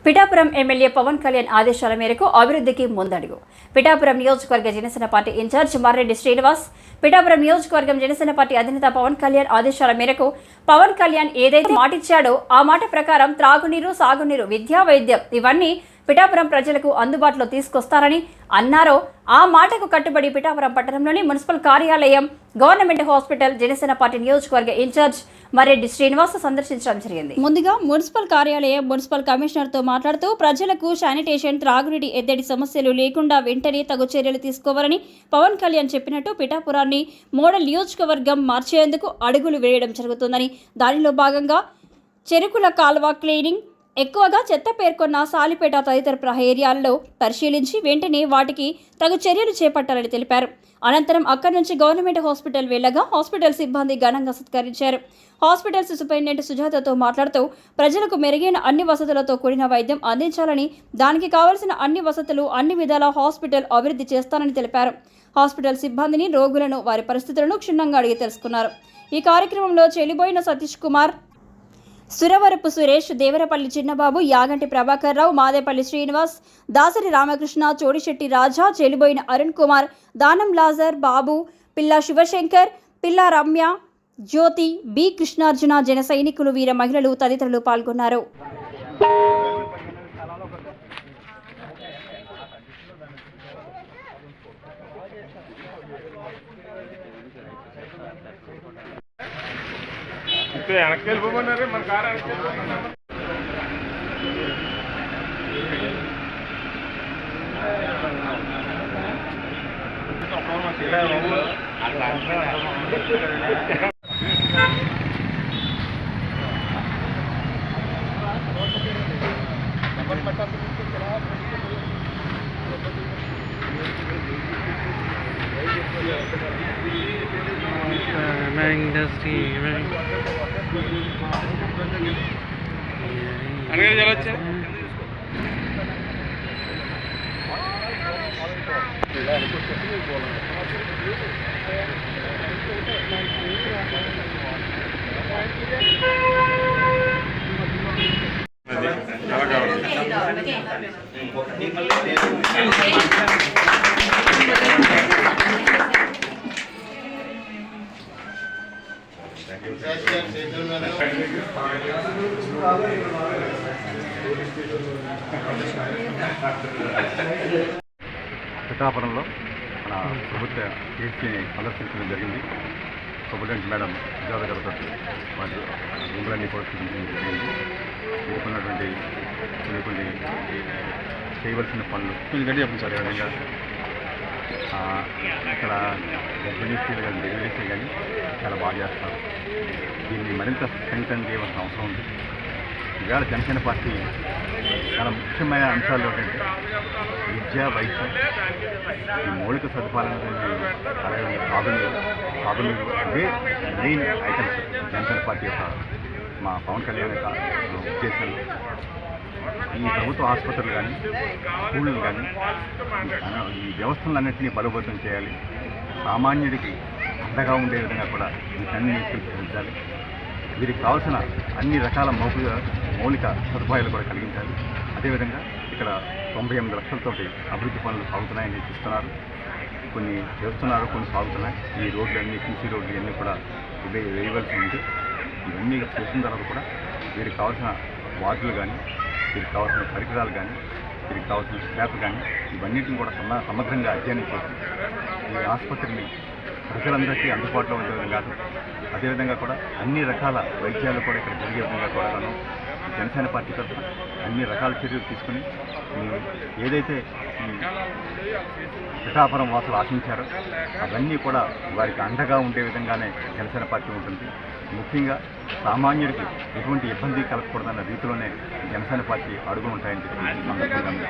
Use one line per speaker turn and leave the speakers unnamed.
Pithapuram MLA Pawan Kalyan ఆదేశాల మేరకు అభివృద్ధికి ముందడుగు. పిఠాపురం నియోజకవర్గ జనసేన పార్టీ ఇన్ఛార్జ్ మర్రెడ్డి శ్రీనివాస్, పిఠాపురం నియోజకవర్గం జనసేన పార్టీ అధినేత పవన్ కళ్యాణ్ ఆదేశాల మేరకు పవన్ కళ్యాణ్ ఏదైతే మాటిచ్చాడో ఆ మాట ప్రకారం త్రాగునీరు, సాగునీరు, విద్యా, వైద్యం ఇవన్నీ పిఠాపురం ప్రజలకు అందుబాటులో తీసుకొస్తారని అన్నారో ఆ మాటకు కట్టుబడి పిఠాపురం పట్టణంలోని మున్సిపల్ కార్యాలయం, గవర్నమెంట్ హాస్పిటల్ జనసేన పార్టీ నియోజకవర్గ ఇన్ఛార్జ్ మర్రెడ్డి శ్రీనివాస్ సందర్శించడం జరిగింది. ముందుగా మున్సిపల్ కార్యాలయం మున్సిపల్ కమిషనర్తో మాట్లాడుతూ ప్రజలకు శానిటేషన్, త్రాగునీటి ఎద్దడి సమస్యలు లేకుండా వెంటనే తగు చర్యలు తీసుకోవాలని పవన్ కళ్యాణ్ చెప్పినట్టు పిఠాపురాన్ని మోడల్ నియోజకవర్గం మార్చేందుకు అడుగులు వేయడం జరుగుతుందని, దానిలో భాగంగా చెరుకుల కాల్వ క్లీనింగ్, ఎక్కువగా చెత్త పేర్కొన్న సాలిపేట తదితర ఏరియాల్లో పరిశీలించి వెంటనే వాటికి తగు చర్యలు చేపట్టాలని తెలిపారు. అనంతరం అక్కడి నుంచి గవర్నమెంట్ హాస్పిటల్ వెళ్లగా హాస్పిటల్ సిబ్బంది ఘనంగా సత్కరించారు. హాస్పిటల్ సూపరింటెండెంట్ సుజాతతో మాట్లాడుతూ ప్రజలకు మెరుగైన అన్ని వసతులతో కూడిన వైద్యం అందించాలని, దానికి కావలసిన అన్ని వసతులు అన్ని విధాల హాస్పిటల్ అభివృద్ధి చేస్తానని తెలిపారు. హాస్పిటల్ సిబ్బందిని, రోగులను, వారి పరిస్థితులను క్షుణ్ణంగా అడిగి తెలుసుకున్నారు. ఈ కార్యక్రమంలో చెలిబోయిన సతీష్ కుమార్, సురవరపు సురేష్, దేవరపల్లి చిన్నబాబు, యాగంటి ప్రభాకర్ రావు, మాదేపల్లి శ్రీనివాస్, దాసరి రామకృష్ణ, చోడిశెట్టి రాజా, చెలిబోయిన అరుణ్ కుమార్, దానం లాజర్, బాబు, పిల్లా శివశంకర్, పిల్లా రమ్య, జ్యోతి, బి కృష్ణార్జున, జన సైనికులు, వీర మహిళలు తదితరులు పాల్గొన్నారు.
వెనక్కి మన కారు
इंडस्ट्री
चलो
పిఠాపురంలో మన ప్రభుత్వ ఏసీని సందర్శించడం జరిగింది. సూపరింటెండెంట్ మేడం సుజాత గారితో వాటి రూములన్నీ కూడా చూపించడం జరిగింది. ఎదుర్కొన్నటువంటి కొన్ని చేయవలసిన పనులు కొంచెం గట్టి చెప్పండి సార్. విధంగా ఇక్కడ గర్భిణీ స్త్రీలు కానీ, డెలివరీస్ కానీ చాలా బాగా చేస్తారు. దీన్ని మరింత స్ట్రెంగ్తన్ చేయవలసిన అవసరం ఉంది. ఇవాళ జనసేన పార్టీ చాలా ముఖ్యమైన అంశాలు ఏంటంటే విద్య, వైద్యం, ఈ మౌలిక సదుపాయాలను అలాగే సాగునీరు అవే మెయిన్ ఐటమ్స్ జనసేన పార్టీ యొక్క మా పవన్ కళ్యాణ్ యొక్క ఉద్దేశాలు. ఈ ప్రభుత్వ ఆసుపత్రులు కానీ, స్కూళ్ళు కానీ, ఈ వ్యవస్థలన్నింటినీ బలోపేతం చేయాలి. సామాన్యుడికి అండగా ఉండే విధంగా కూడా వీటన్ని తీర్చిదిద్దాలి. వీరికి కావాల్సిన అన్ని రకాల మౌలిక సదుపాయాలు కూడా కలిగించాలి. అదేవిధంగా ఇక్కడ 98 లక్షలతోటి అభివృద్ధి పనులు సాగుతున్నాయని చూస్తున్నారు. కొన్ని చేస్తున్నారు, కొన్ని సాగుతున్నాయి. ఈ రోడ్లన్నీ, సీసీ రోడ్లు ఇవన్నీ కూడా వేయవలసి ఉంది. ఇవన్నీ చేసిన తర్వాత కూడా వీరికి కావాల్సిన వార్డులు కానీ, వీరికి కావాల్సిన పరికరాలు కానీ, వీరికి కావాల్సిన స్టాఫ్ కానీ ఇవన్నిటిని కూడా సమగ్రంగా అధ్యయనం చేసి ఈ ఆసుపత్రిని ప్రజలందరికీ అందుబాటులో ఉండే విధంగా, అదేవిధంగా కూడా అన్ని రకాల వైద్యాలు కూడా ఇక్కడ జరిగే విధంగా కూడా జనసేన పార్టీ తరఫున అన్ని రకాల చర్యలు తీసుకుని ఏదైతే పిఠాపురం వాసులు ఆశించారో అవన్నీ కూడా వారికి అండగా ఉండే విధంగానే జనసేన పార్టీ ఉంటుంది. ముఖ్యంగా సామాన్యుడికి ఎటువంటి ఇబ్బంది కలగకూడదన్న రీతిలోనే జనసేన పార్టీ అడుగులు ఉంటాయని చెప్పి సందర్భంగా